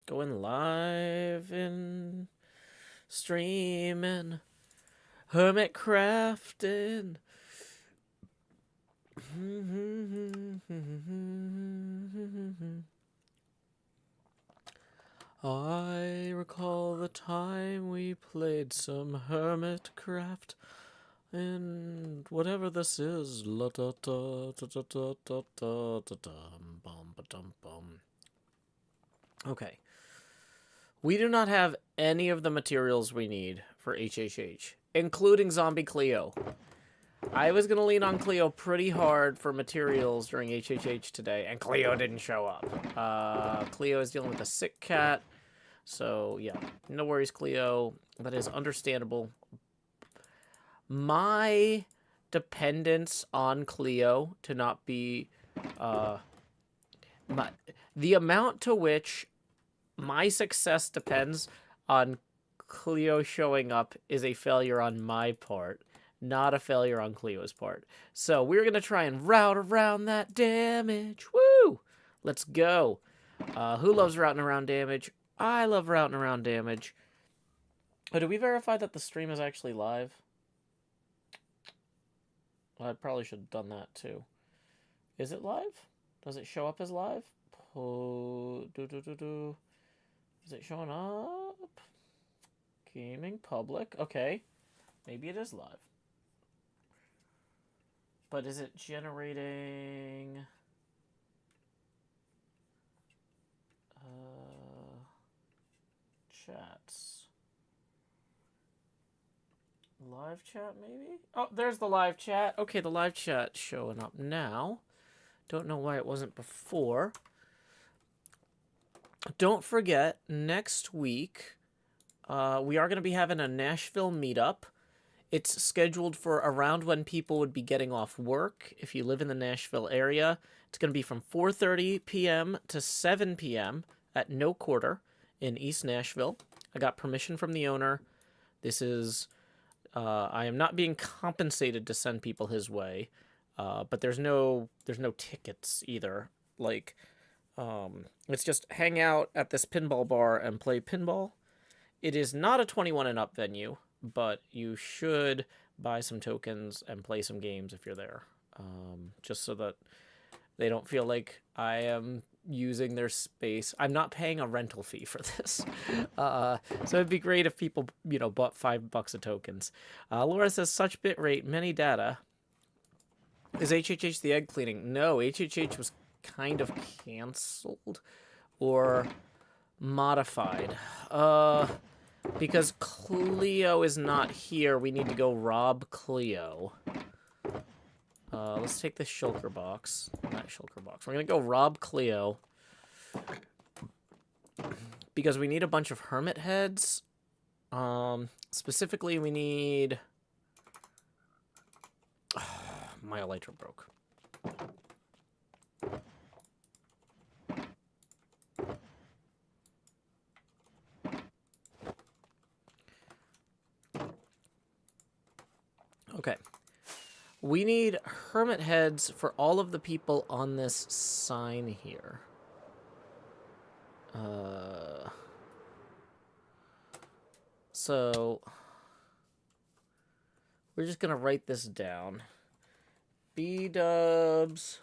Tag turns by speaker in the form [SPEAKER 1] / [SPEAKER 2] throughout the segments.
[SPEAKER 1] Going live in streaming, HermitCrafting. I recall the time we played some HermitCraft, and whatever this is, la da da da da da da da da dum bum ba dum bum. Okay. We do not have any of the materials we need for HHH, including Zombie Cleo. I was going to lean on Cleo pretty hard for materials during HHH today, and Cleo didn't show up. Cleo is dealing with a sick cat, so yeah, no worries, Cleo. That is understandable. My dependence on Cleo to not be... the amount to which my success depends on Cleo showing up is a failure on my part, not a failure on Cleo's part. So we're going to try and route around that damage. Woo! Let's go. Who loves routing around damage? I love routing around damage. Oh, did we verify that the stream is actually live? Well, I probably should have done that too. Is it live? Does it show up as live? Is it showing up? Gaming public. Okay. Maybe it is live. But is it generating... chats? Live chat, maybe? Oh, there's the live chat. Okay, the live chat's showing up now. Don't know why it wasn't before. Don't forget, next week, we are going to be having a Nashville meetup. It's scheduled for around when people would be getting off work. If you live in the Nashville area, it's going to be from 4:30 p.m. to 7 p.m. at No Quarter in East Nashville. I got permission from the owner. This is... I am not being compensated to send people his way, but there's no tickets either. Like... it's just hang out at this pinball bar and play pinball. It is not a 21 and up venue, but you should buy some tokens and play some games if you're there. Just so that they don't feel like I am using their space. I'm not paying a rental fee for this. So it'd be great if people, bought $5 of tokens. Laura says, such bitrate, many data. Is HHH the egg cleaning? No, HHH was kind of canceled or modified. Because Cleo is not here, we need to go rob Cleo. Let's take this shulker box. Not shulker box. We're gonna go rob Cleo. Because we need a bunch of hermit heads. Specifically, we need... my elytra broke. Okay. We need hermit heads for all of the people on this sign here. So we're just gonna write this down. B-dubs,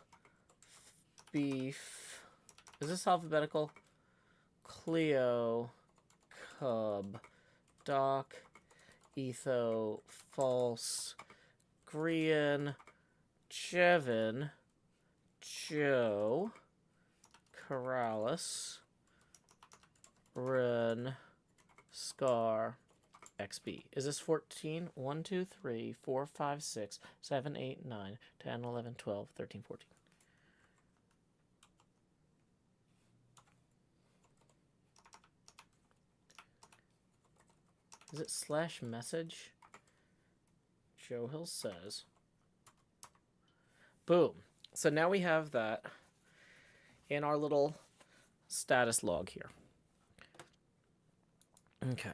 [SPEAKER 1] beef. Is this alphabetical? Cleo, Cub, Doc, Etho, False, Grian, Jevin, Joe, Corrales, Ren, Scar, XB. Is this 14? 1, 2, 3, 4, 5, 6, 7, 8, 9, 10, 11, 12, 13, 14. Is it slash message? Joe Hill says. Boom. So now we have that in our little status log here. Okay.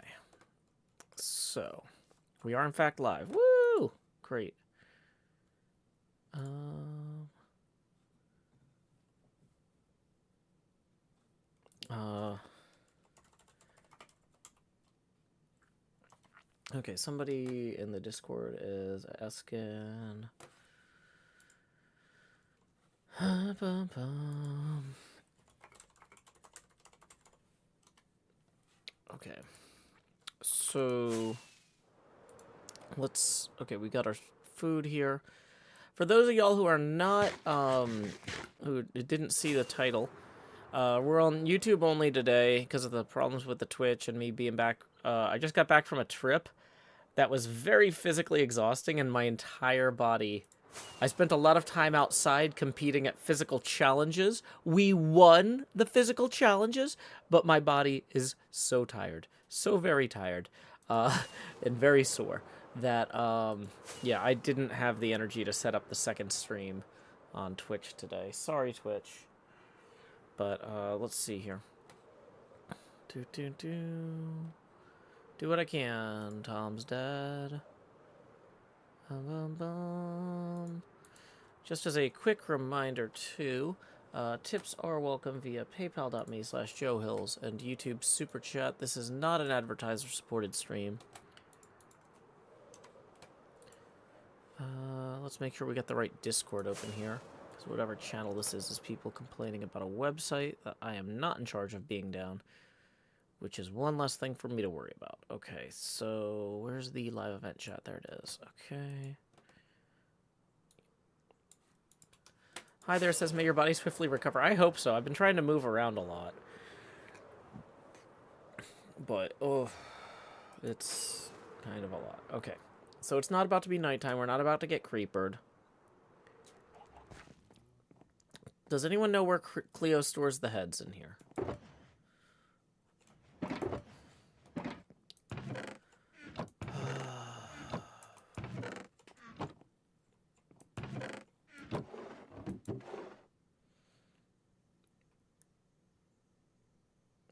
[SPEAKER 1] So we are in fact live. Woo! Great. Okay, somebody in the Discord is asking. Okay. So let's. Okay, we got our food here. For those of y'all who are not, who didn't see the title, we're on YouTube only today because of the problems with the Twitch and me being back. I just got back from a trip that was very physically exhausting, and my entire body. I spent a lot of time outside competing at physical challenges. We won the physical challenges, but my body is so tired, so very tired, and very sore that, yeah, I didn't have the energy to set up the second stream on Twitch today. Sorry, Twitch. But, let's see here. Do what I can. Tom's dead. Just as a quick reminder, too, tips are welcome via paypal.me/JoeHills and YouTube Super Chat. This is not an advertiser-supported stream. Let's make sure we got the right Discord open here, because whatever channel this is people complaining about a website that I am not in charge of being down, which is one less thing for me to worry about. Okay, so where's the live event chat? There it is. Okay. Hi there, says, may your body swiftly recover. I hope so. I've been trying to move around a lot. But, oh, it's kind of a lot. Okay, so it's not about to be nighttime. We're not about to get creepered. Does anyone know where Cleo stores the heads in here?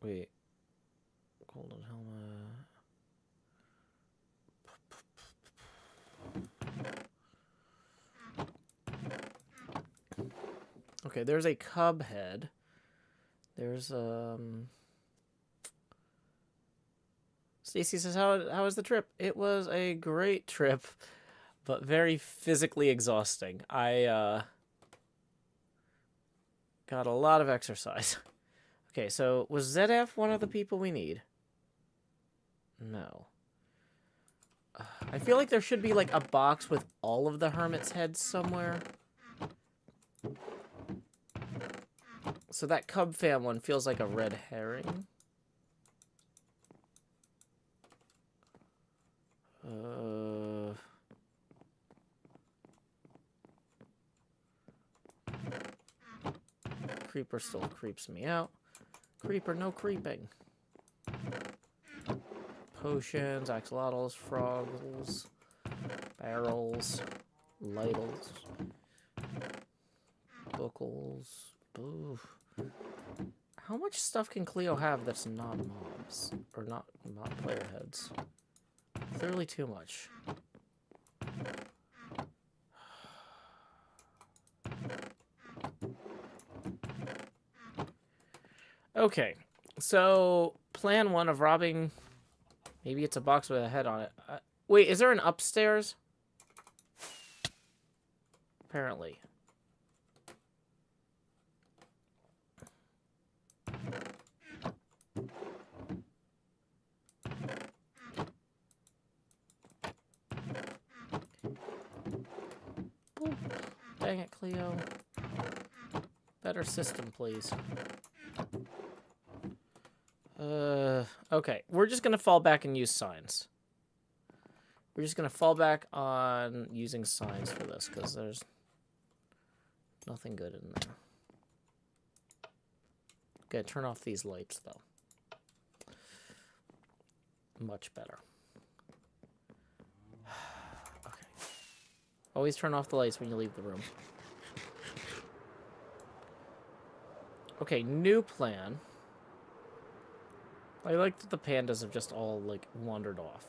[SPEAKER 1] Wait. Golden helmet. Okay, there's a cub head. There's, Stacy says, how was the trip? It was a great trip, but very physically exhausting. I, got a lot of exercise. Okay, so was ZF one of the people we need? No. I feel like there should be, like, a box with all of the hermit's heads somewhere. So that cub fam one feels like a red herring. Creeper still creeps me out. Creeper, no creeping. Potions, axolotls, frogs, barrels, ladles, bookles. Oof. How much stuff can Cleo have that's not mobs? Or not player heads? Clearly too much. Okay, so plan one of robbing. Maybe it's a box with a head on it. Wait, is there an upstairs? Apparently. Boop. Dang it, Cleo. Better system, please. Okay. We're just gonna fall back and use signs. We're just gonna fall back on using signs for this, because there's nothing good in there. Okay, turn off these lights, though. Much better. Okay. Always turn off the lights when you leave the room. Okay, new plan. I like that the pandas have just all, like, wandered off.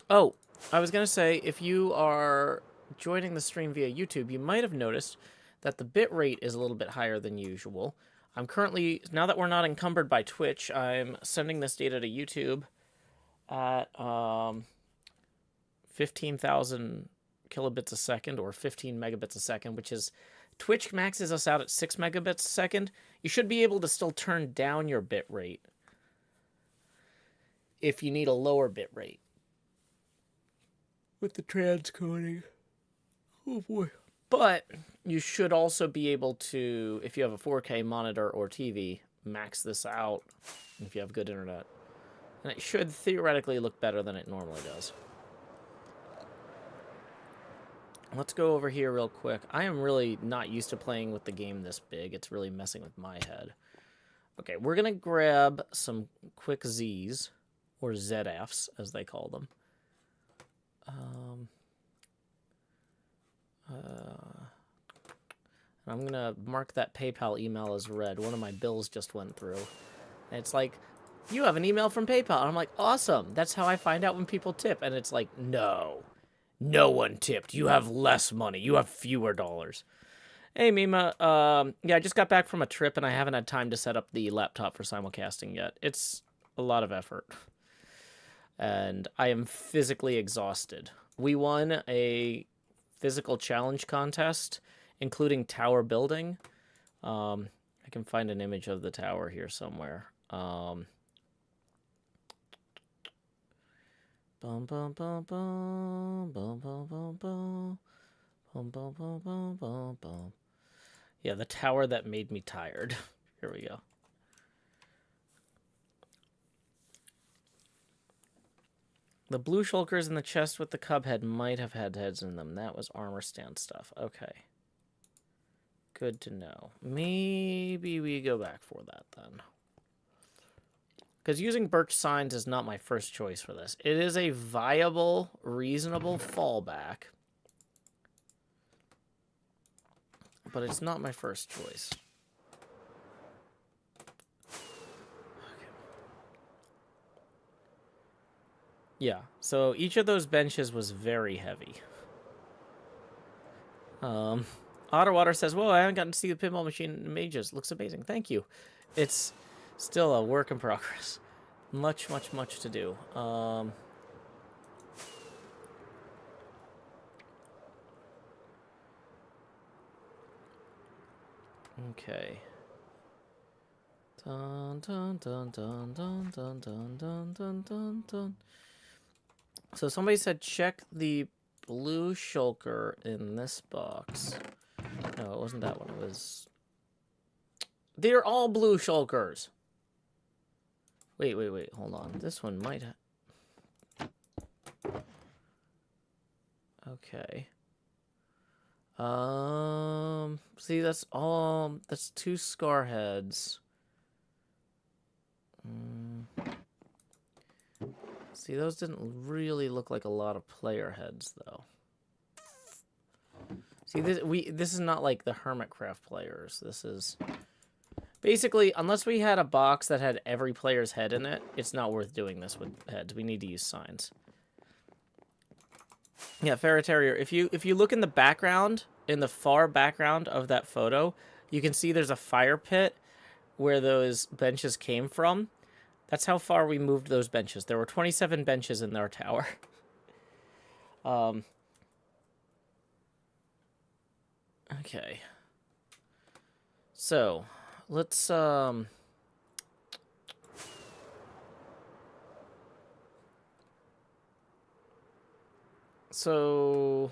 [SPEAKER 1] Oh, I was going to say, if you are joining the stream via YouTube, you might have noticed that the bit rate is a little bit higher than usual. I'm currently, now that we're not encumbered by Twitch, I'm sending this data to YouTube at 15,000 kilobits a second or 15 megabits a second, which is Twitch maxes us out at 6 megabits a second. You should be able to still turn down your bit rate if you need a lower bit rate with the transcoding. Oh boy. But you should also be able to, if you have a 4K monitor or TV, max this out if you have good internet. And it should theoretically look better than it normally does. Let's go over here real quick. I am really not used to playing with the game this big. It's really messing with my head. Okay, we're going to grab some quick Zs, or ZFs, as they call them. I'm going to mark that PayPal email as read. One of my bills just went through. And it's like, you have an email from PayPal. And I'm like, awesome. That's how I find out when people tip. And it's like, no. No one tipped. You have less money. You have fewer dollars. Hey, Mima. Yeah, I just got back from a trip, and I haven't had time to set up the laptop for simulcasting yet. It's a lot of effort. And I am physically exhausted. We won a physical challenge contest, including tower building. I can find an image of the tower here somewhere. Bum, bum, bum, bum, bum, bum, bum, bum, bum, bum, bum, bum, bum, bum. Yeah, the tower that made me tired. Here we go. The blue shulkers in the chest with the cub head might have had heads in them. That was armor stand stuff. Okay. Good to know. Maybe we go back for that then. Because using birch signs is not my first choice for this. It is a viable, reasonable fallback. But it's not my first choice. Okay. Yeah, so each of those benches was very heavy. Otterwater says, whoa, I haven't gotten to see the pinball machine in ages. Looks amazing. Thank you. It's still a work in progress. Much, much, much to do. Okay. Dun, dun, dun, dun, dun, dun, dun, dun, dun, dun, dun. So somebody said check the blue shulker in this box. No, it wasn't that one. It was... They're all blue shulkers. Wait. Hold on. This one might have... Okay. See, that's all... That's 2 scar heads. See, those didn't really look like a lot of player heads, though. See, this is not like the HermitCraft players. This is... Basically, unless we had a box that had every player's head in it, it's not worth doing this with heads. We need to use signs. Yeah, Ferret Terrier, if you look in the background, in the far background of that photo, you can see there's a fire pit where those benches came from. That's how far we moved those benches. There were 27 benches in our tower. Okay. So, let's, So,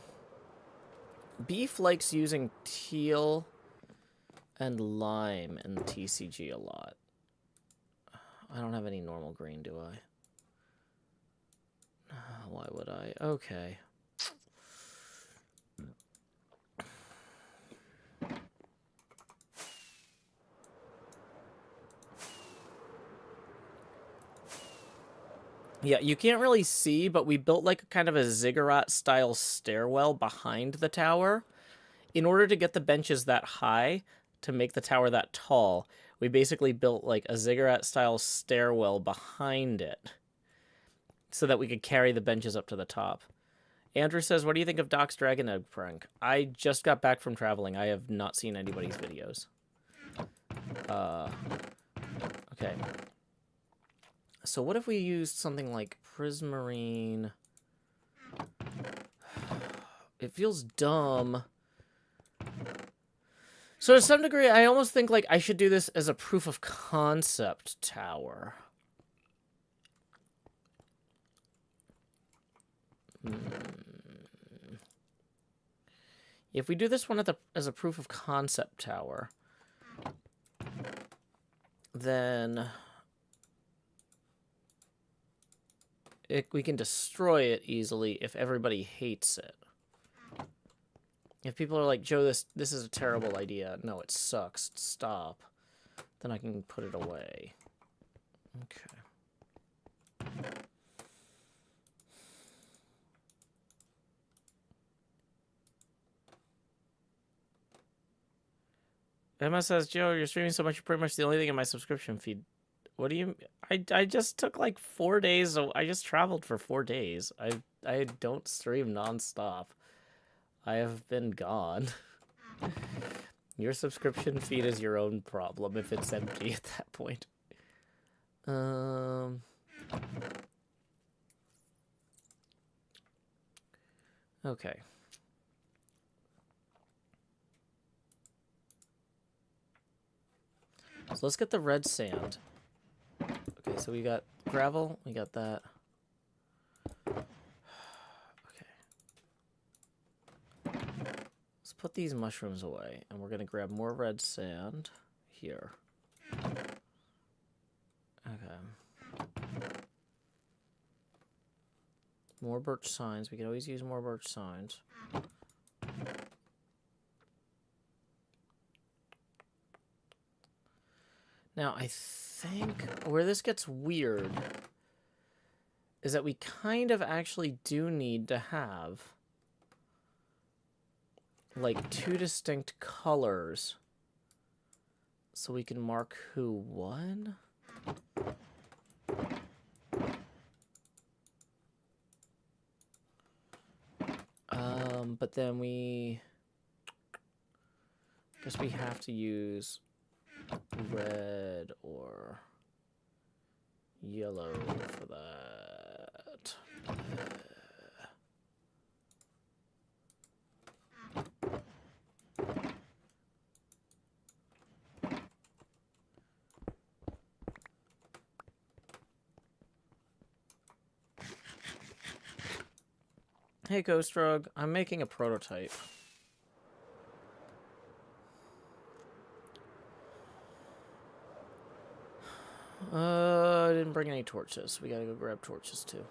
[SPEAKER 1] Beef likes using teal and lime in the TCG a lot. I don't have any normal green, do I? Why would I? Okay. Yeah, you can't really see, but we built like kind of a ziggurat-style stairwell behind the tower. In order to get the benches that high, to make the tower that tall, we basically built like a ziggurat-style stairwell behind it so that we could carry the benches up to the top. Andrew says, what do you think of Doc's Dragon Egg prank? I just got back from traveling. I have not seen anybody's videos. Okay. So what if we used something like prismarine? It feels dumb. So to some degree, I almost think like I should do this as a proof of concept tower. If we do this one as a proof of concept tower, then we can destroy it easily if everybody hates it. If people are like, Joe, this is a terrible idea. No, it sucks. Stop. Then I can put it away. Okay. Emma says, Joe, you're streaming so much, you're pretty much the only thing in my subscription feed. What do you... I just took like 4 days. I just traveled for 4 days. I don't stream nonstop. I have been gone. Your subscription feed is your own problem if it's empty at that point. Okay. So let's get the red sand. Okay, so we got gravel, we got that. Okay. Let's put these mushrooms away, and we're gonna grab more red sand here. Okay. More birch signs. We can always use more birch signs. Now, I think where this gets weird is that we kind of actually do need to have like 2 distinct colors so we can mark who won. But then guess we have to use red or yellow for that. Hey, Ghost Rogue, I'm making a prototype. I didn't bring any torches. We gotta go grab torches too.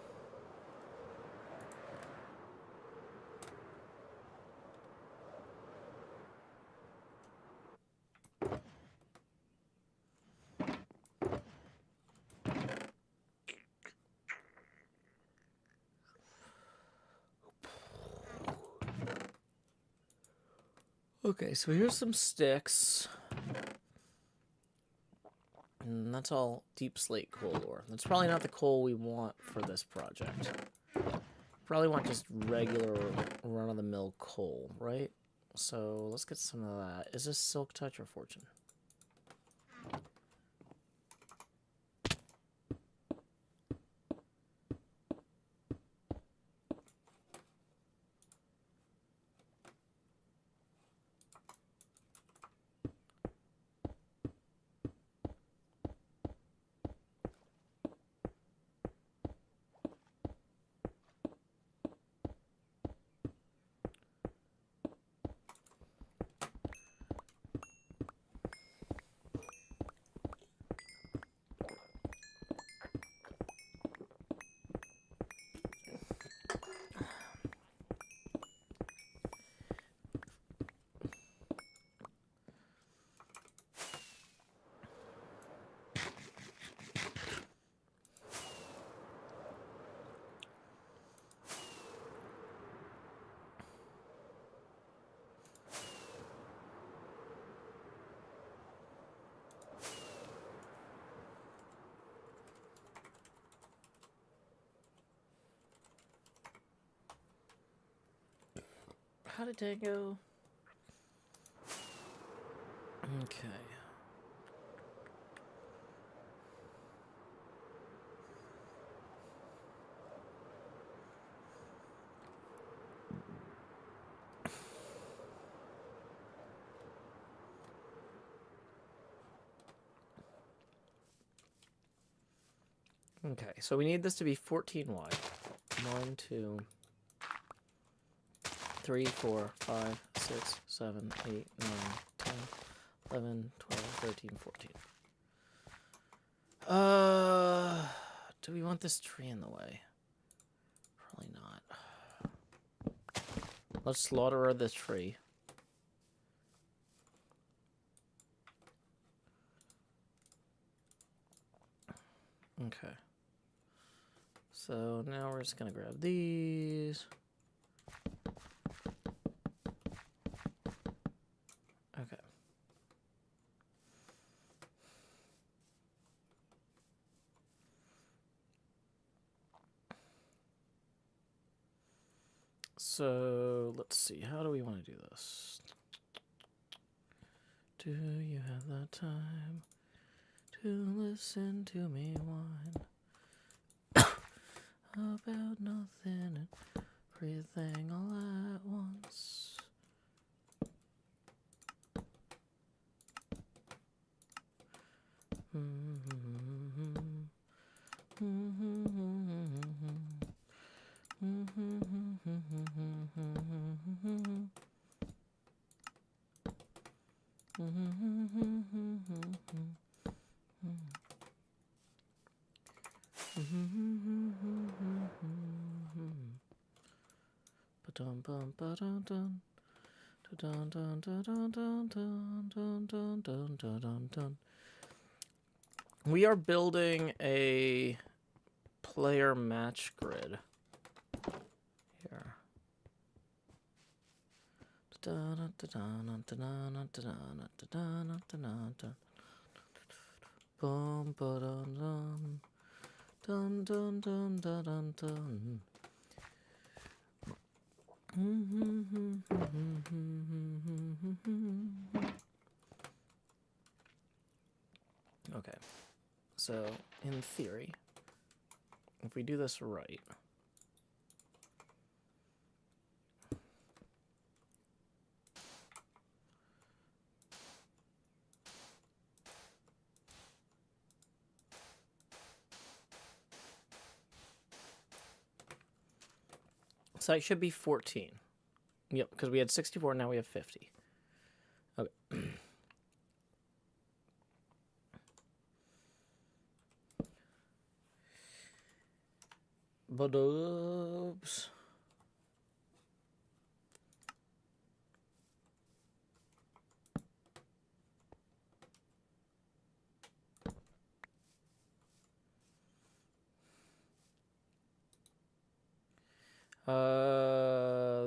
[SPEAKER 1] Okay, so here's some sticks. And that's all deep slate coal ore. That's probably not the coal we want for this project. Probably want just regular run-of-the-mill coal, right? So let's get some of that. Is this Silk Touch or Fortune? How did that go? Okay. Okay, so we need this to be 14 wide. 1, 2, 3, 4, 5, 6, 7, 8, 9, 10, 11, 12, 13, 14. Do we want this tree in the way? Probably not. Let's slaughter this tree. Okay. So now we're just gonna grab these. Okay. So let's see, how do we want to do this? Do you have the time to listen to me whine about nothing and everything all at once? We are building a player match grid here. Bum ba dun dun dun dun dun dun dun dun. Okay, so in theory, if we do this right, so it should be 14. Yep, because we had 64, now we have 50. Okay. But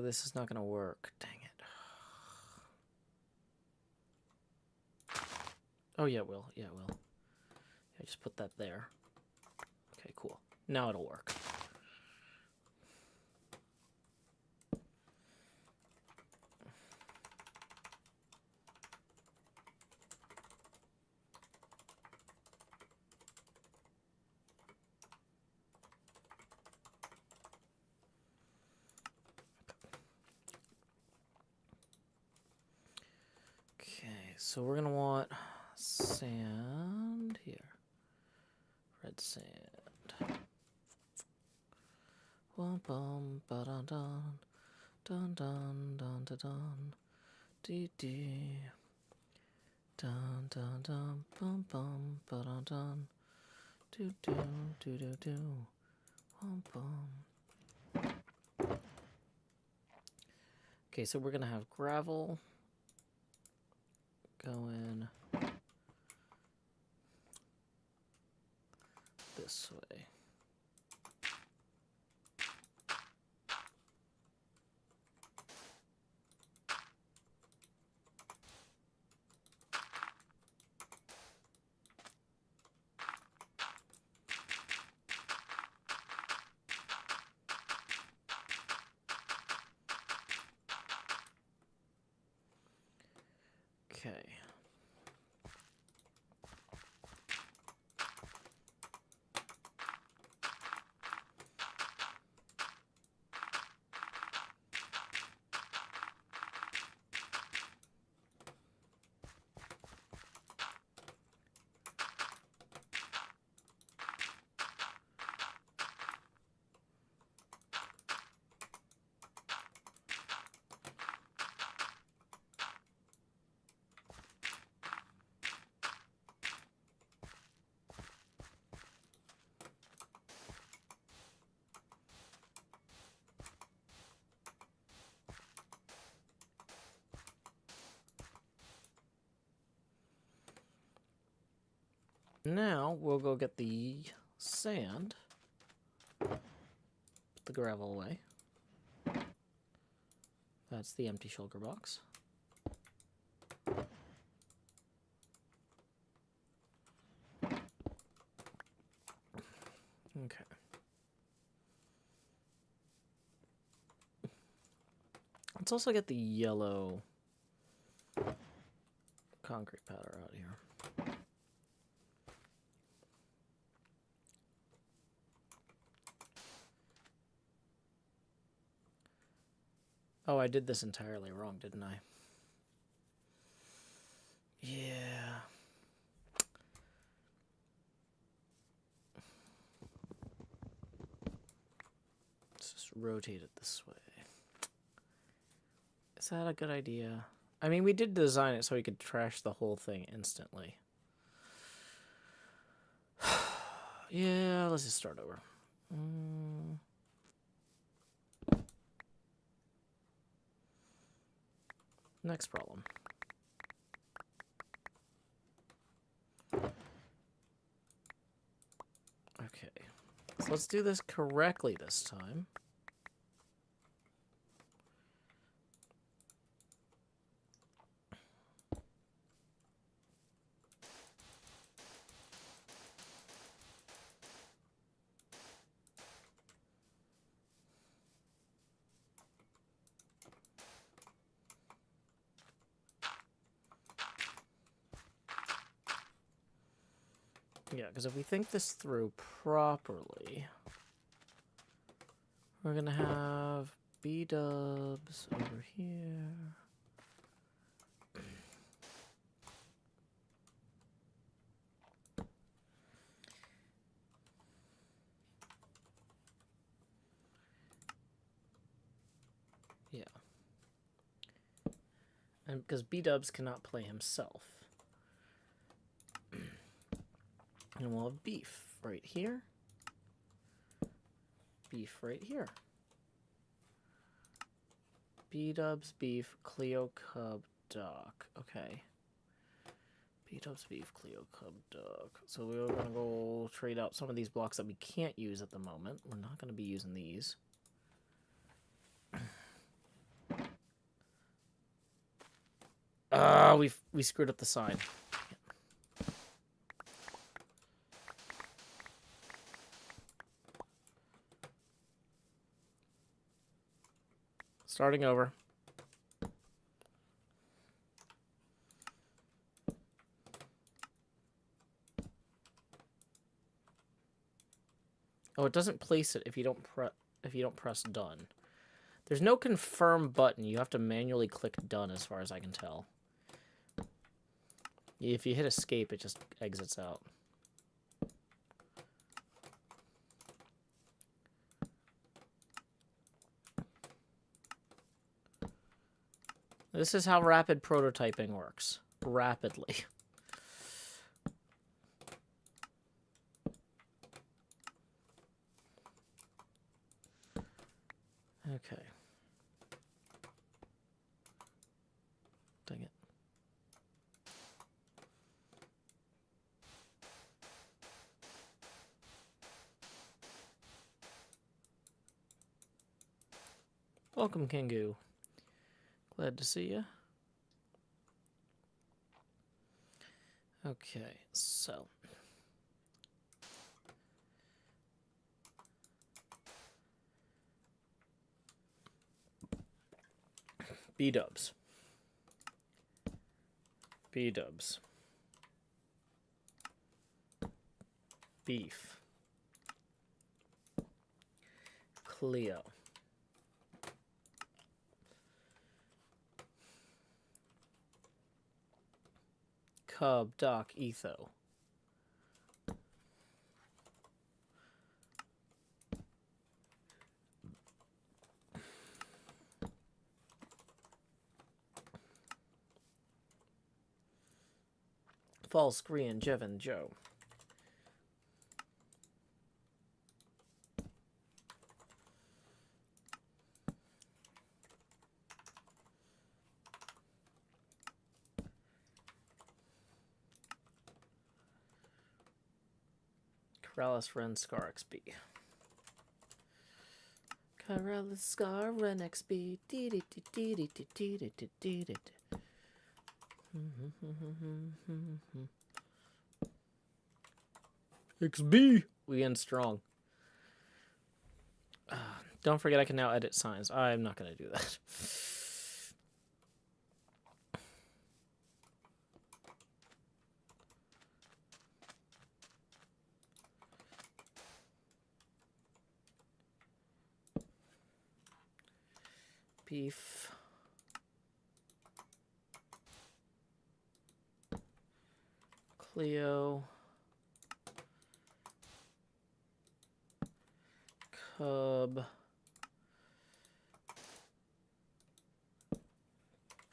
[SPEAKER 1] this is not gonna work. Dang it. Oh yeah, it will. Yeah, it will. I just put that there. Okay, cool. Now it'll work. Okay, so we're gonna want sand here. Red sand. Bum bum ba dun dun dun dun dun dun dun dee dee dun dun dun bum bum ba dun dun do do do do do bum bum. Okay, so we're gonna have gravel going this way. Okay. Now we'll go get the sand. Put the gravel away. That's the empty shulker box. Okay. Let's also get the yellow concrete powder out here. Oh, I did this entirely wrong, didn't I? Yeah. Let's just rotate it this way. Is that a good idea? I mean, we did design it so we could trash the whole thing instantly. Yeah, let's just start over. Next problem. Okay, so let's do this correctly this time. Yeah, because if we think this through properly, we're going to have B-dubs over here. Yeah. And because B-dubs cannot play himself. And we'll have beef right here. Beef right here. B-dubs, beef, Cleo, cub, duck. Okay. B-dubs, beef, Cleo, cub, duck. So we're going to go trade out some of these blocks that we can't use at the moment. We're not going to be using these. We screwed up the sign. Starting over. Oh, it doesn't place it if you don't press done. There's no confirm button. You have to manually click done as far as I can tell. If you hit escape, it just exits out. This is how rapid prototyping works. Rapidly. Okay. Dang it. Welcome, Kingu. Glad to see you. Okay, so. B-dubs. B-dubs. Beef. Cleo. Cub, Doc, Etho. False, Korean, Jevin, Joe. Corrales Ren Scar XB. Corrales Scar Ren XB. XB. We end strong. Don't forget I can now edit signs. I'm not going to do that. Beef. Cleo. Cub.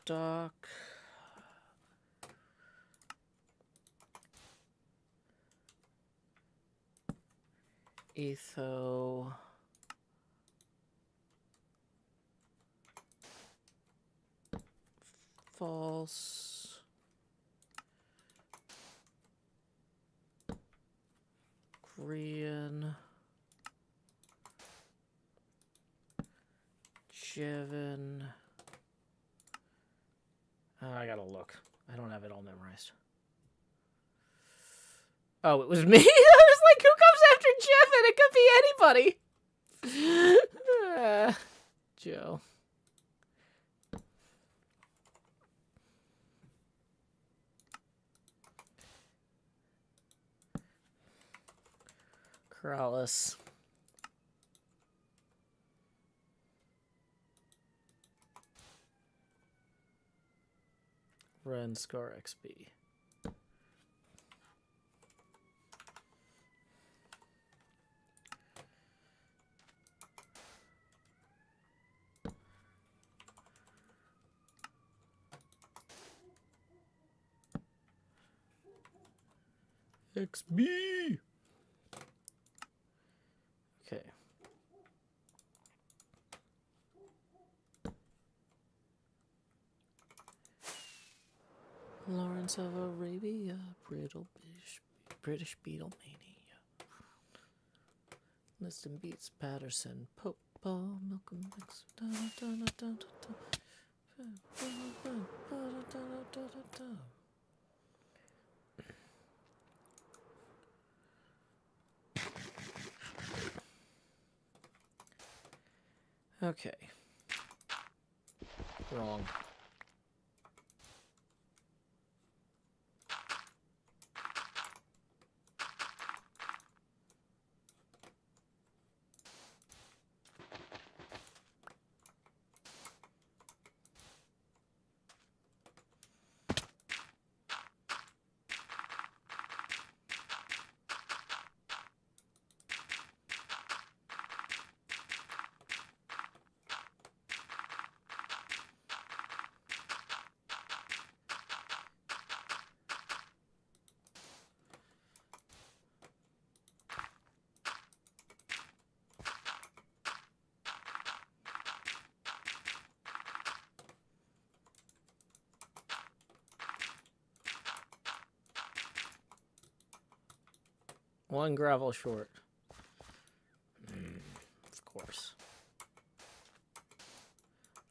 [SPEAKER 1] Doc. Etho. False. Korean. Jevin. I gotta look. I don't have it all memorized. Oh, it was me? I was like, who comes after Jevin? It could be anybody. Joe. Corrales. Ren Scar XB. XB. Okay. Lawrence of Arabia, British Beatlemania. Liston beats Patterson, Pope, Ball, Malcolm X. Okay. Wrong. One gravel short. Of course.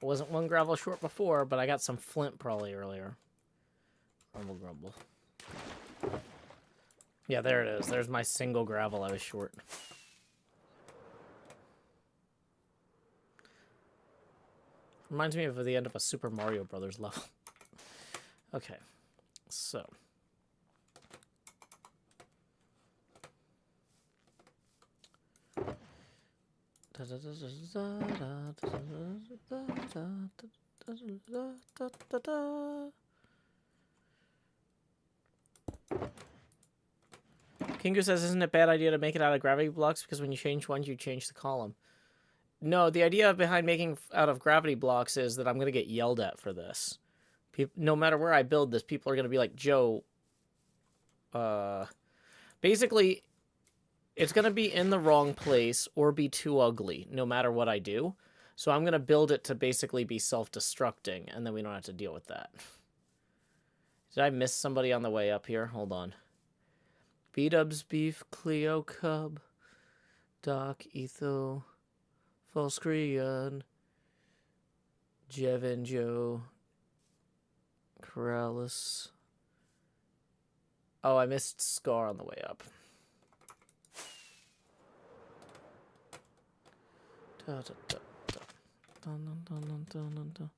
[SPEAKER 1] It wasn't one gravel short before, but I got some flint probably earlier. Grumble, grumble. Yeah, there it is. There's my single gravel I was short. Reminds me of the end of a Super Mario Brothers level. Okay, so. Kingu says, isn't it a bad idea to make it out of gravity blocks? Because when you change one, you change the column. No, the idea behind making out of gravity blocks is that I'm going to get yelled at for this. No matter where I build this, people are going to be like, Joe, basically, it's going to be in the wrong place or be too ugly, no matter what I do. So I'm going to build it to basically be self-destructing, and then we don't have to deal with that. Did I miss somebody on the way up here? Hold on. B-dubs, beef, Cleo, cub, Doc, Etho, Falskrian, Jevin, Joe, Corrales. Oh, I missed Scar on the way up. Da, da, da, da. Dun, dun, dun, dun, dun, dun, dun.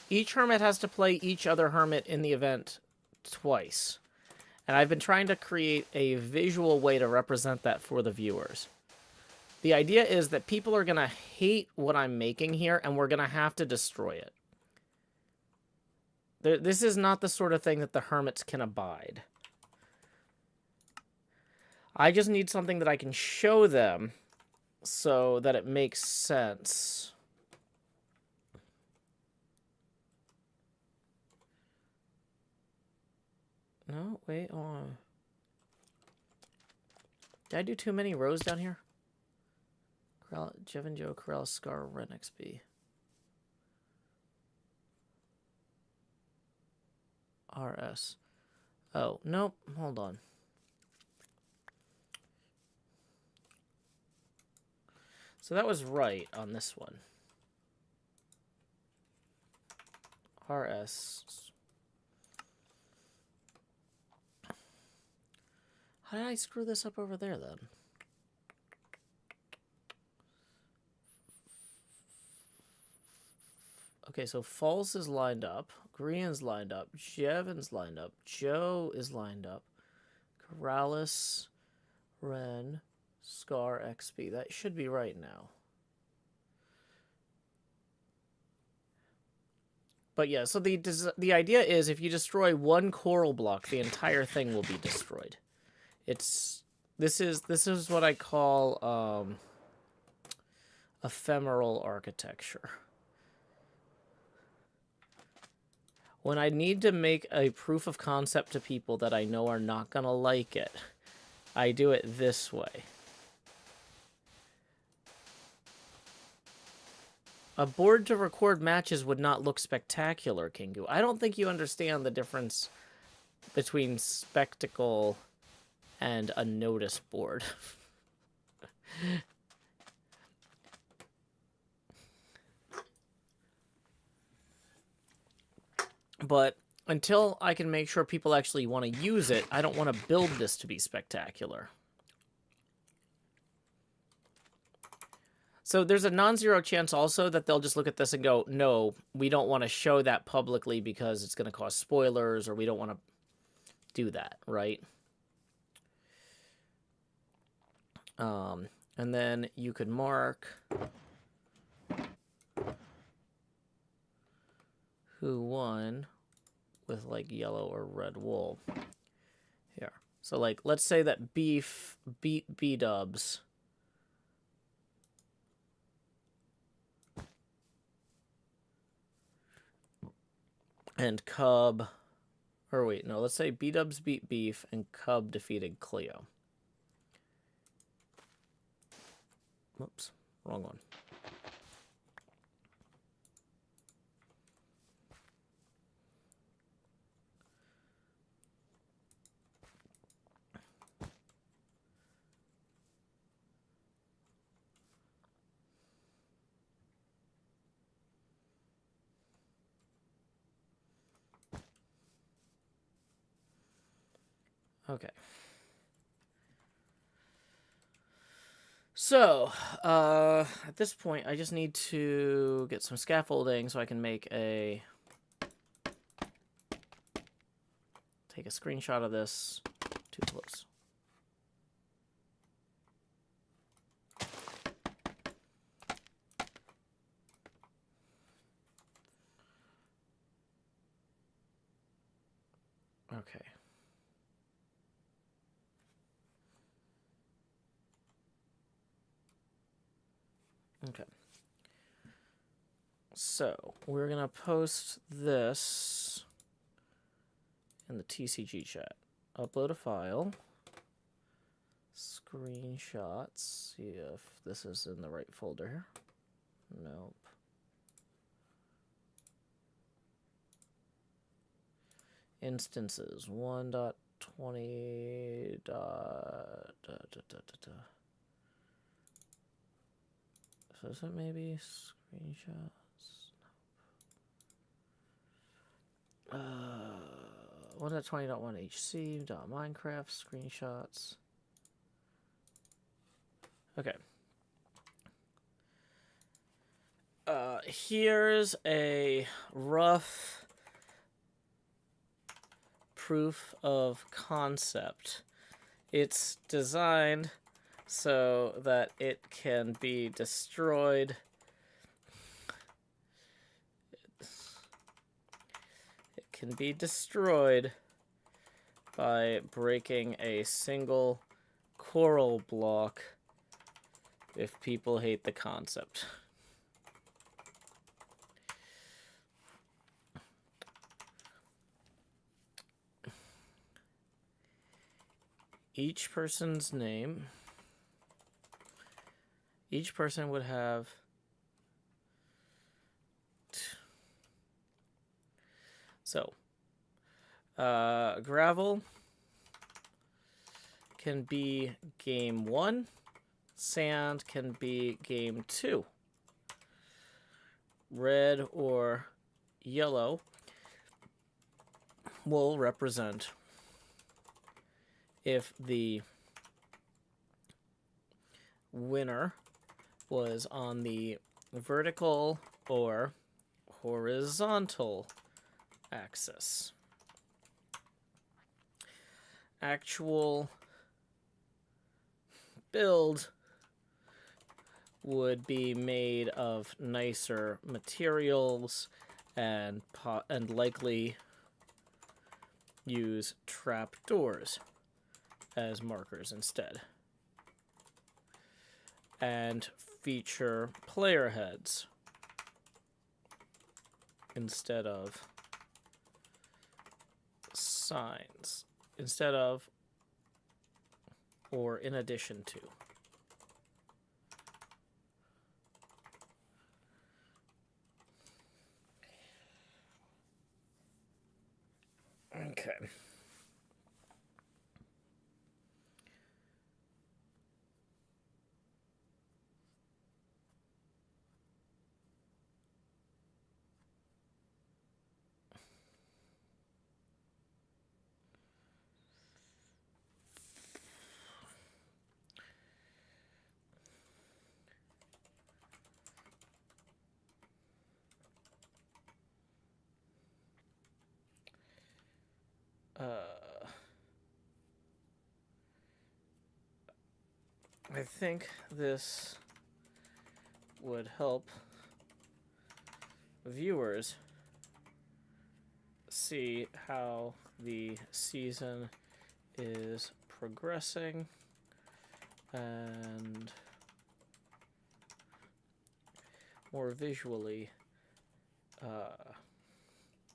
[SPEAKER 1] Each hermit has to play each other hermit in the event twice. And I've been trying to create a visual way to represent that for the viewers. The idea is that people are going to hate what I'm making here, and we're going to have to destroy it. This is not the sort of thing that the hermits can abide. I just need something that I can show them so that it makes sense. No, wait, hold on. Did I do too many rows down here? Jevin, Joe, Corral, Scar, Ren, XP. RS. Oh, nope, hold on. So that was right on this one. RS. How did I screw this up over there, then? Okay, so False is lined up. Green's lined up. Jevin's lined up. Joe is lined up. Corrales, Ren, Scar, XP. That should be right now. But yeah, so the idea is if you destroy one coral block, the entire thing will be destroyed. This is what I call ephemeral architecture. When I need to make a proof of concept to people that I know are not gonna like it, I do it this way. A board to record matches would not look spectacular, Kingu. I don't think you understand the difference between spectacle and a notice board. But until I can make sure people actually want to use it, I don't want to build this to be spectacular. So there's a non-zero chance also that they'll just look at this and go, no, we don't want to show that publicly because it's going to cause spoilers, or we don't want to do that, right? And then you could mark who won with like yellow or red wool here. So like, let's say that Beef beat B-dubs. And Cub, or wait, no, let's say B-dubs beat Beef and Cub defeated Cleo. Whoops, wrong one. Okay. So, at this point, I just need to get some scaffolding so I can make take a screenshot of this. Too close. Okay. Okay. So, we're going to post this in the TCG chat. Upload a file. Screenshots. See if this is in the right folder here. Nope. Instances 1.20. So is it maybe screenshots? 1.20.1 HC. Minecraft screenshots. Okay. Here's a rough proof of concept. It's designed so that it can be destroyed. It can be destroyed by breaking a single coral block if people hate the concept. Each person's name, each person would have gravel can be game 1, sand can be game 2. Red or yellow will represent if the winner was on the vertical or horizontal axis. Actual build would be made of nicer materials and likely use trapdoors as markers instead, and feature player heads instead of signs, instead of or in addition to. Okay. I think this would help viewers see how the season is progressing and more visually,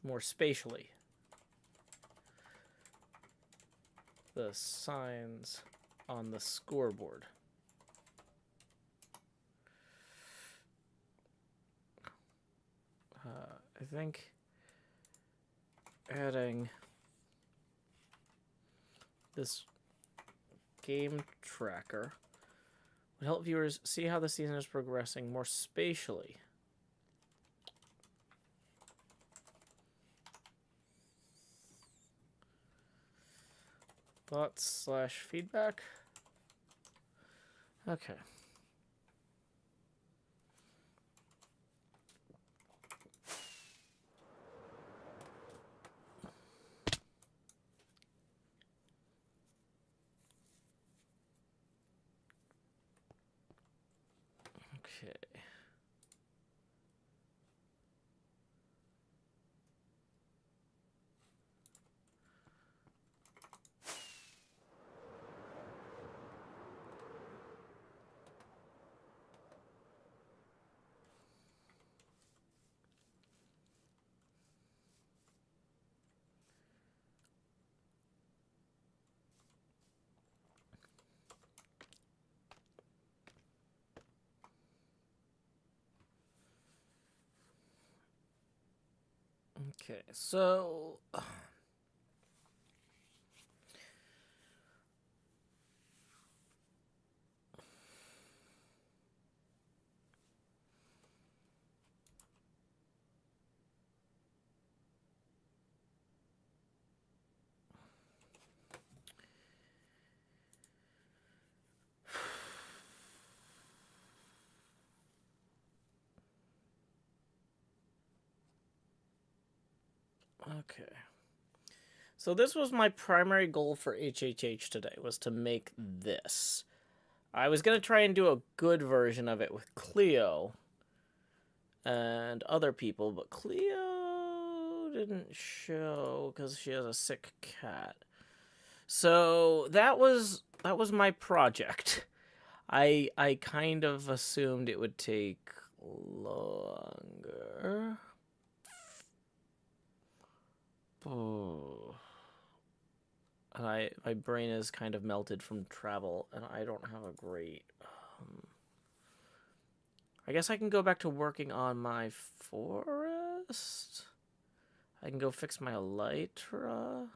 [SPEAKER 1] more spatially, the signs on the scoreboard. I think adding this game tracker would help viewers see how the season is progressing more spatially. Thoughts/feedback? Okay. Okay. Okay, so... Okay. So this was my primary goal for HHH today, was to make this. I was going to try and do a good version of it with Cleo and other people, but Cleo didn't show because she has a sick cat. So that was my project. I kind of assumed it would take longer. Oh. And my brain is kind of melted from travel, and I don't have a great... I guess I can go back to working on my forest. I can go fix my elytra.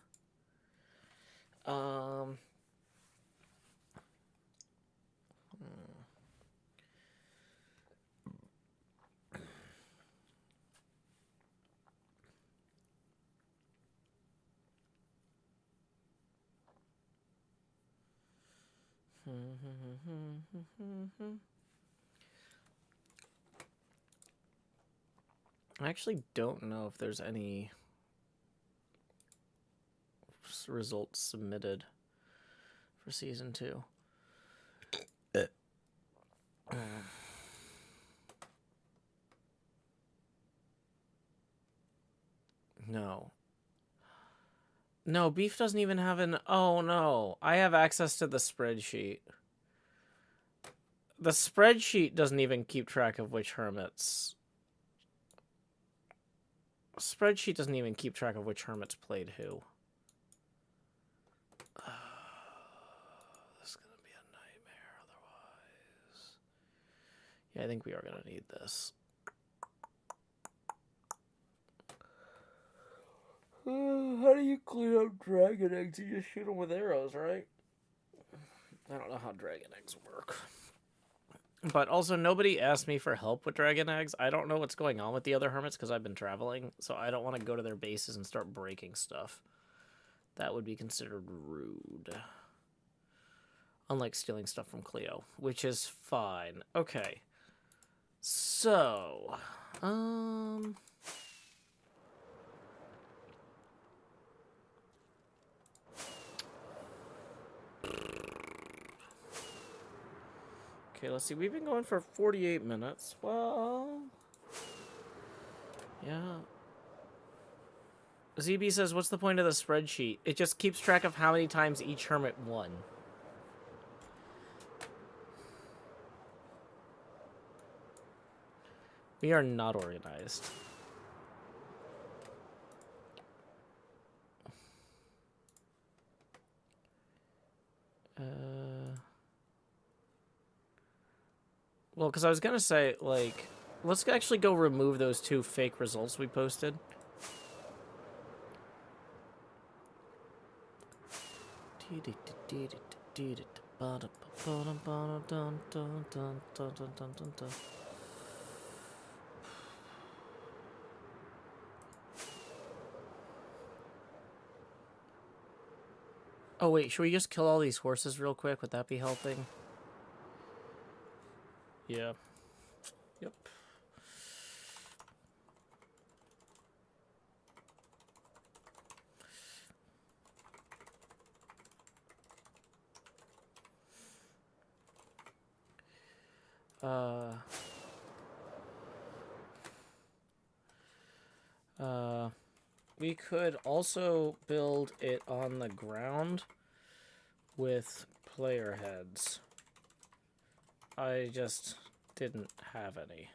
[SPEAKER 1] I actually don't know if there's any results submitted for season 2. No. No, Beef doesn't even have an... Oh, no. I have access to the spreadsheet. The spreadsheet doesn't even keep track of which hermits... Spreadsheet doesn't even keep track of which hermits played who. This is going to be a nightmare otherwise. Yeah, I think we are going to need this. How do you clean up dragon eggs? You just shoot them with arrows, right? I don't know how dragon eggs work. But also, nobody asked me for help with dragon eggs. I don't know what's going on with the other hermits because I've been traveling, so I don't want to go to their bases and start breaking stuff. That would be considered rude. Unlike stealing stuff from Cleo, which is fine. Okay. So, okay, let's see. We've been going for 48 minutes. Well, yeah. ZB says, what's the point of the spreadsheet? It just keeps track of how many times each hermit won. We are not organized. Well, because I was going to say, like, let's actually go remove those 2 fake results we posted. Oh, wait, should we just kill all these horses real quick? Would that be helping? Yeah. Yep. We could also build it on the ground with player heads. I just didn't have any.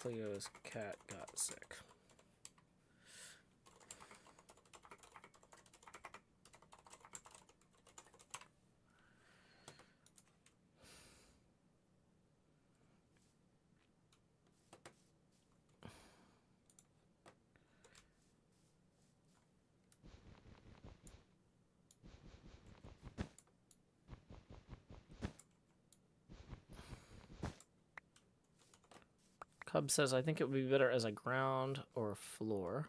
[SPEAKER 1] Cleo's cat got sick. Cub says, I think it would be better as a ground or floor.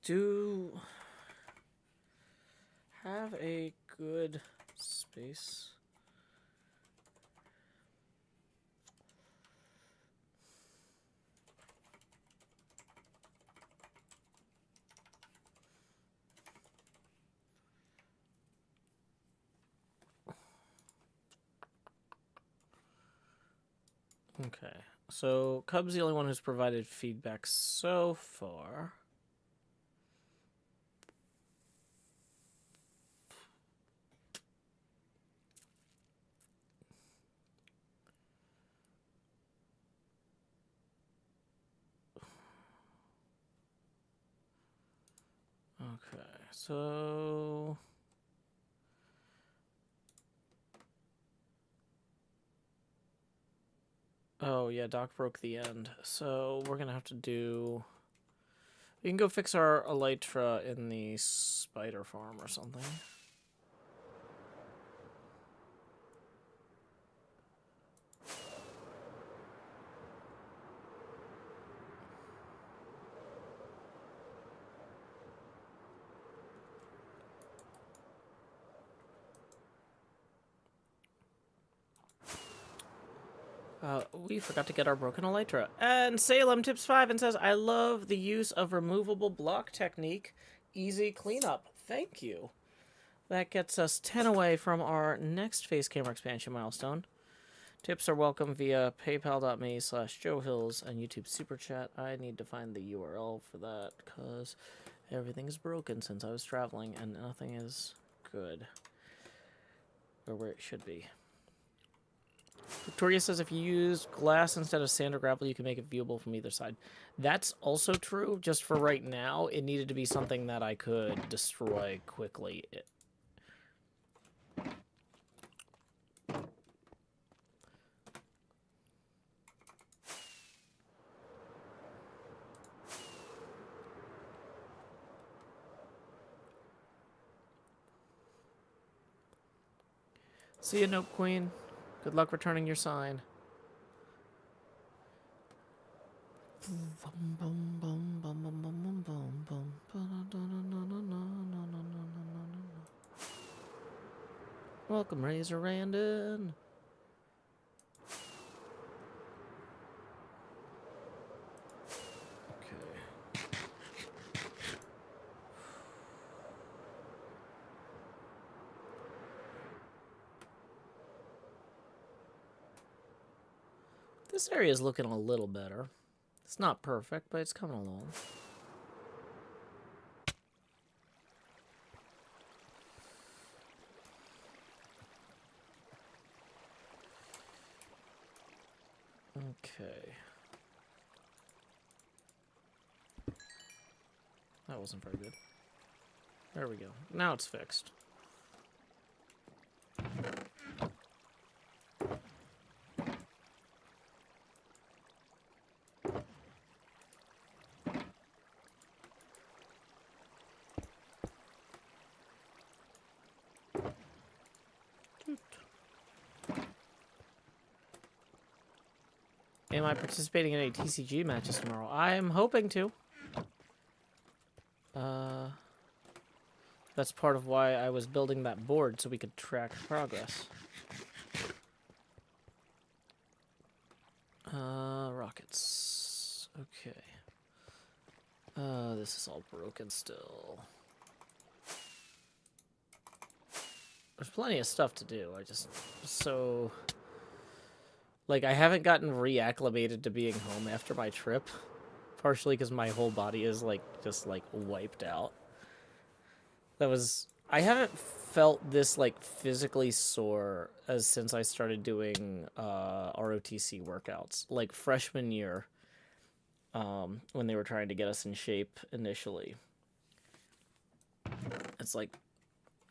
[SPEAKER 1] Do have a good space. Okay, so Cub's the only one who's provided feedback so far. Okay, so... Oh, yeah, Doc broke the end. So we're going to have to do... We can go fix our elytra in the spider farm or something. We forgot to get our broken elytra. And Salem tips 5 and says, I love the use of removable block technique. Easy cleanup. Thank you. That gets us 10 away from our next face camera expansion milestone. Tips are welcome via paypal.me/JoeHills and YouTube Super Chat. I need to find the URL for that because everything is broken since I was traveling and nothing is good. Or where it should be. Victoria says if you use glass instead of sand or gravel, you can make it viewable from either side. That's also true. Just for right now, it needed to be something that I could destroy quickly. See you, Nope Queen. Good luck returning your sign. Welcome, Razor Randon. This area is looking a little better. It's not perfect, but it's coming along. Okay. That wasn't very good. There we go. Now it's fixed. Am I participating in any TCG matches tomorrow? I'm hoping to. That's part of why I was building that board, so we could track progress. Rockets. Okay. This is all broken still. There's plenty of stuff to do. I just so like I haven't gotten reacclimated to being home after my trip, partially because my whole body is like just like wiped out. I haven't felt this like physically sore as since I started doing ROTC workouts, like freshman year, when they were trying to get us in shape initially. It's like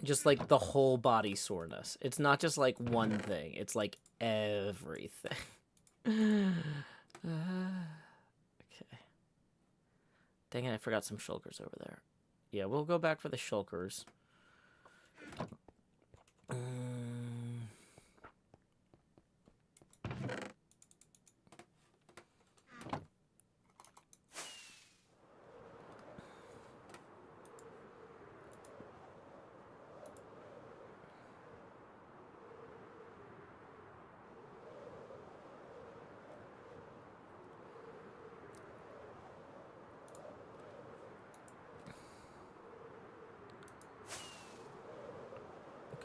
[SPEAKER 1] just like the whole body soreness. It's not just like one thing. It's like everything. Okay. Dang it, I forgot some shulkers over there. Yeah, we'll go back for the shulkers.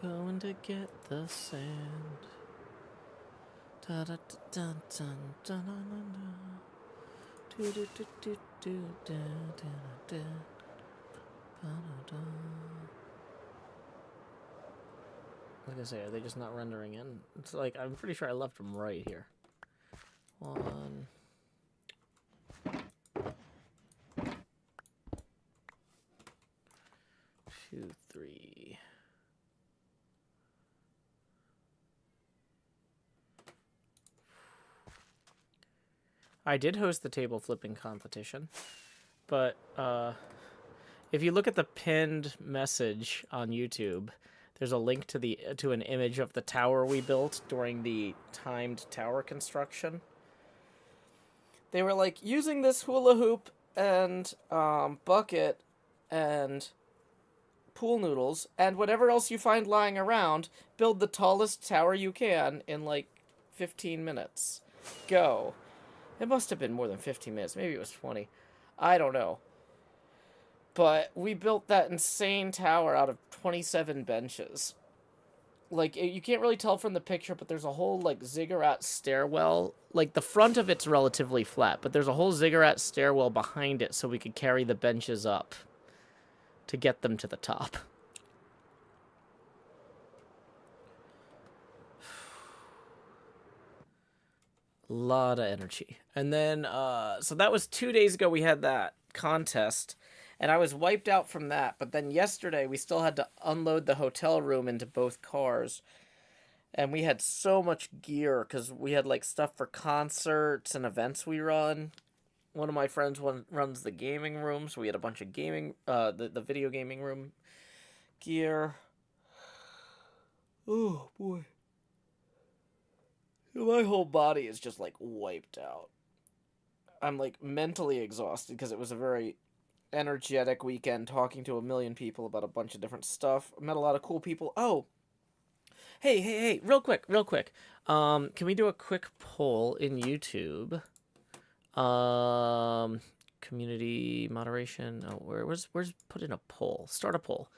[SPEAKER 1] Going to get the sand. Da da da da da da da da da da da da. Like I say, are they just not rendering in? It's like I'm pretty sure I left them right here. 1, 2, 3. I did host the table flipping competition, but if you look at the pinned message on YouTube, there's a link to an image of the tower we built during the timed tower construction. They were like using this hula hoop and bucket and pool noodles and whatever else you find lying around, build the tallest tower you can in like 15 minutes. Go. It must have been more than 15 minutes. Maybe it was 20. I don't know. But we built that insane tower out of 27 benches. Like, you can't really tell from the picture, but there's a whole, like, ziggurat stairwell. Like, the front of it's relatively flat, but there's a whole ziggurat stairwell behind it so we could carry the benches up to get them to the top. Lot of energy. And then, so that was 2 days ago we had that contest, and I was wiped out from that. But then yesterday we still had to unload the hotel room into both cars. And we had so much gear because we had like stuff for concerts and events we run. One of my friends runs the gaming room, so we had a bunch of gaming, the video gaming room gear. Oh boy. My whole body is just like wiped out. I'm like mentally exhausted because it was a very energetic weekend talking to a million people about a bunch of different stuff. I met a lot of cool people. Oh, hey, real quick. Can we do a quick poll in YouTube? Community moderation. Oh, where's put in a poll? Start a poll.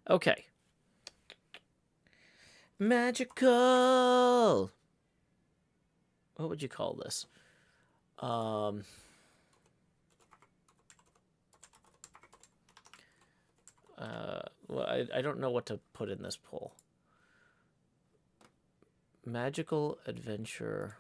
[SPEAKER 1] Okay. Magical. What would you call this? Well, I don't know what to put in this poll. Magical adventure.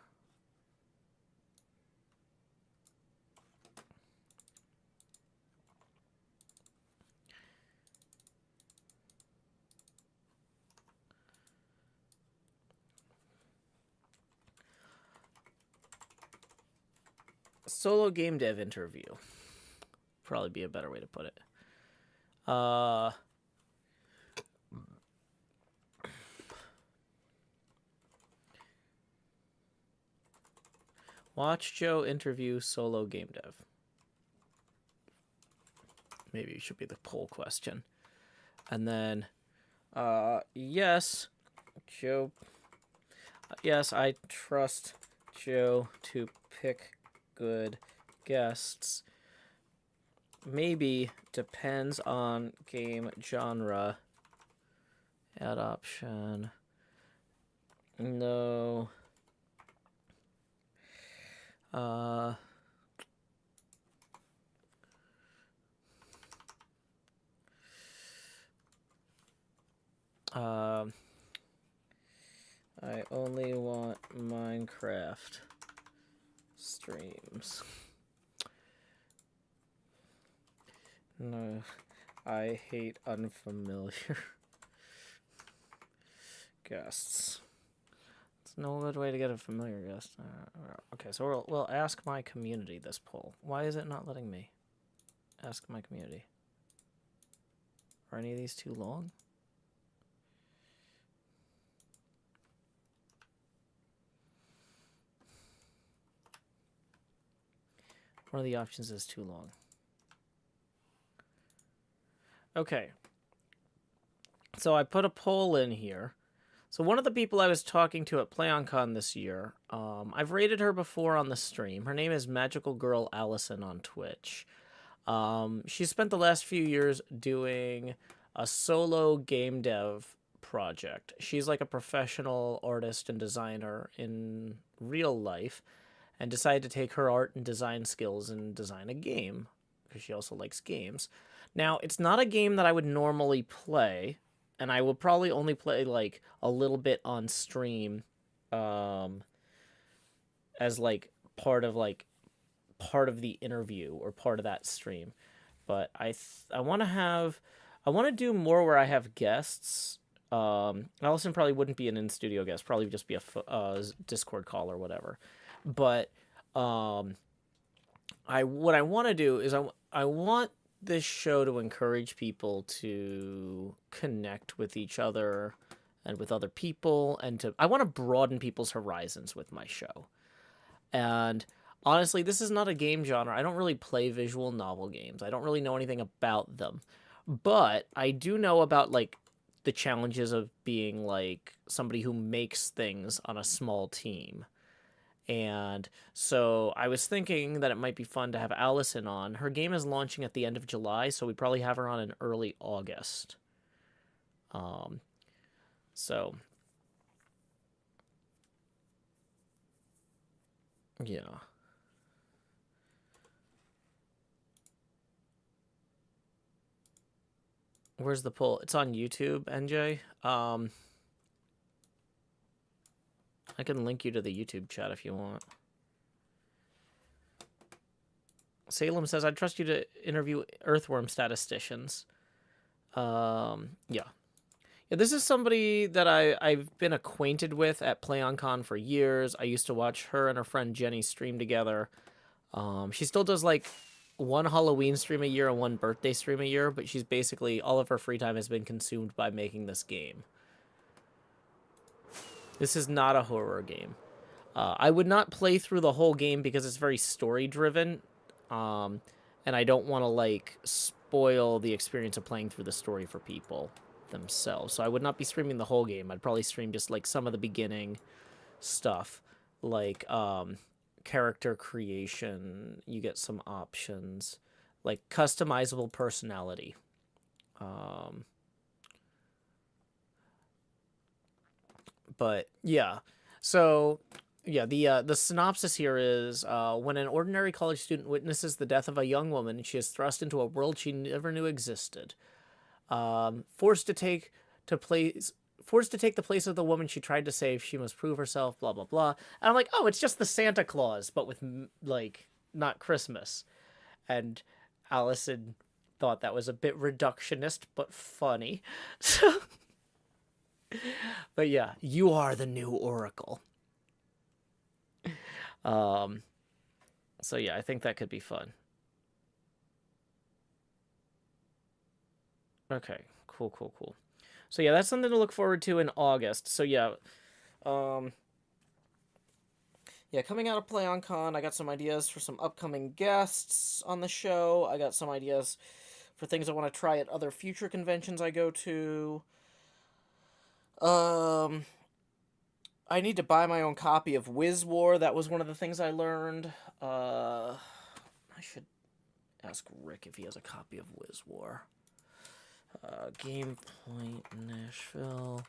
[SPEAKER 1] Solo game dev interview. Probably be a better way to put it. Watch Joe interview solo game dev. Maybe it should be the poll question. And then, yes, Joe. Yes, I trust Joe to pick good guests. Maybe depends on game genre Add option. No. I only want Minecraft streams. No, I hate unfamiliar guests. It's no good way to get a familiar guest. Okay, so we'll ask my community this poll. Why is it not letting me ask my community? Are any of these too long? One of the options is too long. Okay. So I put a poll in here. So one of the people I was talking to at PlayOnCon this year, I've rated her before on the stream. Her name is Magical Girl Allison on Twitch. She spent the last few years doing a solo game dev project. She's like a professional artist and designer in real life, and decided to take her art and design skills and design a game, because she also likes games. Now, it's not a game that I would normally play, and I will probably only play like a little bit on stream, as like part of the interview or part of that stream. But I want to do more where I have guests. Allison probably wouldn't be an in-studio guest, probably just be a Discord call or whatever. But what I want to do is I want this show to encourage people to connect with each other and with other people, and I want to broaden people's horizons with my show. And honestly, this is not a game genre. I don't really play visual novel games. I don't really know anything about them. But I do know about like the challenges of being like somebody who makes things on a small team. And so I was thinking that it might be fun to have Allison on. Her game is launching at the end of July, so we'd probably have her on in early August. So yeah. Where's the poll? It's on YouTube, NJ. I can link you to the YouTube chat if you want. Salem says, I'd trust you to interview earthworm statisticians. Yeah. Yeah, this is somebody that I've been acquainted with at PlayOnCon for years. I used to watch her and her friend Jenny stream together. She still does like one Halloween stream a year and one birthday stream a year, but she's basically, all of her free time has been consumed by making this game. This is not a horror game. I would not play through the whole game because it's very story-driven, and I don't want to, like, spoil the experience of playing through the story for people themselves. So I would not be streaming the whole game. I'd probably stream just, like, some of the beginning stuff, like, character creation. You get some options, like customizable personality. But yeah, so yeah, the synopsis here is when an ordinary college student witnesses the death of a young woman, she is thrust into a world she never knew existed. Forced to take the place of the woman she tried to save, she must prove herself, blah, blah, blah. And I'm like, oh, it's just the Santa Claus, but with, like, not Christmas. And Allison thought that was a bit reductionist, but funny. So, but yeah, you are the new Oracle. So yeah, I think that could be fun. Okay, cool. So yeah, that's something to look forward to in August. So yeah, yeah, coming out of PlayOnCon, I got some ideas for some upcoming guests on the show. I got some ideas for things I want to try at other future conventions I go to. I need to buy my own copy of Wiz War. That was one of the things I learned. I should ask Rick if he has a copy of Wiz War. Game Point, Nashville.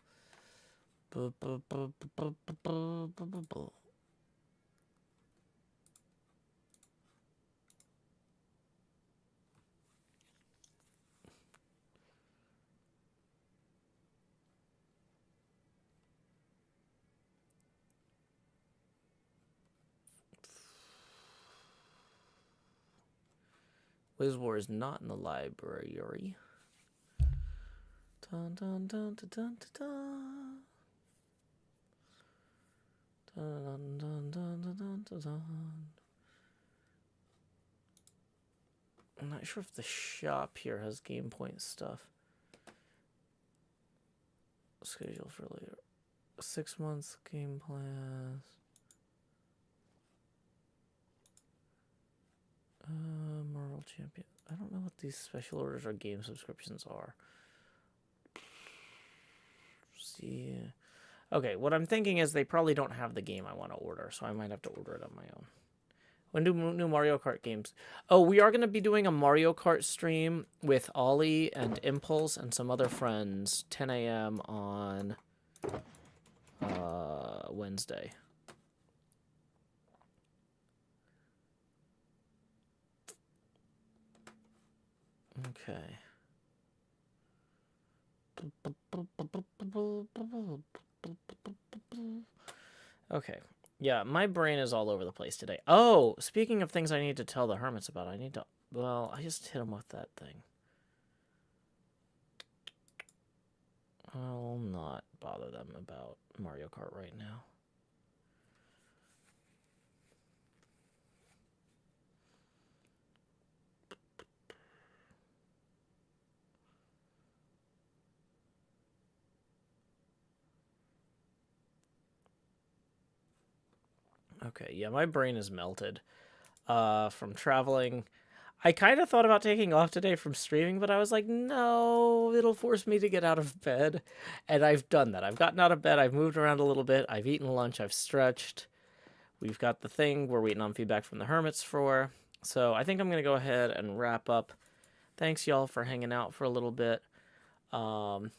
[SPEAKER 1] Wiz War is not in the library. Dun, dun, dun, dun, dun, dun, dun, dun, dun, dun, dun, dun, dun. I'm not sure if the shop here has Game Point stuff. Schedule for later. 6 months game plans. Marvel Champion. I don't know what these special orders or game subscriptions are. See. Okay, what I'm thinking is they probably don't have the game I want to order, so I might have to order it on my own. When do new Mario Kart games? Oh, we are going to be doing a Mario Kart stream with Ollie and Impulse and some other friends, 10 a.m. on Wednesday. Okay. Okay. Yeah, my brain is all over the place today. Oh, speaking of things I need to tell the hermits about, I need to... Well, I just hit them with that thing. I'll not bother them about Mario Kart right now. Okay, yeah, my brain is melted from traveling. I kind of thought about taking off today from streaming, but I was like, no, it'll force me to get out of bed. And I've done that. I've gotten out of bed. I've moved around a little bit. I've eaten lunch. I've stretched. We've got the thing we're waiting on feedback from the hermits for. So I think I'm going to go ahead and wrap up. Thanks, y'all, for hanging out for a little bit. Let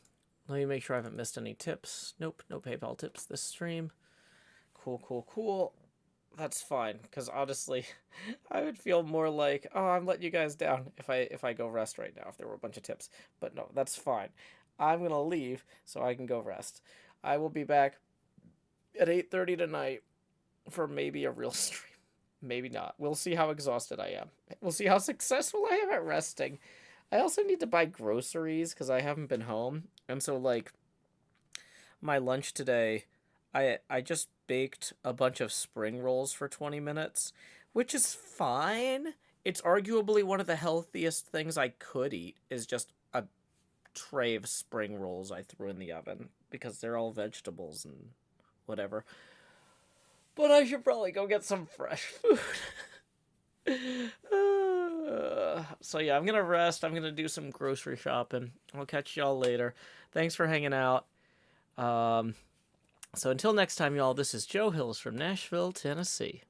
[SPEAKER 1] me make sure I haven't missed any tips. Nope, no PayPal tips this stream. Cool. That's fine, because honestly, I would feel more like, oh, I'm letting you guys down if I go rest right now, if there were a bunch of tips. But no, that's fine. I'm going to leave so I can go rest. I will be back at 8:30 tonight for maybe a real stream. Maybe not. We'll see how exhausted I am. We'll see how successful I am at resting. I also need to buy groceries because I haven't been home. And so, like, my lunch today... I just baked a bunch of spring rolls for 20 minutes, which is fine. It's arguably one of the healthiest things I could eat, is just a tray of spring rolls I threw in the oven, because they're all vegetables and whatever. But I should probably go get some fresh food. So yeah, I'm going to rest. I'm going to do some grocery shopping. I'll catch y'all later. Thanks for hanging out. So until next time, y'all, this is Joe Hills from Nashville, Tennessee.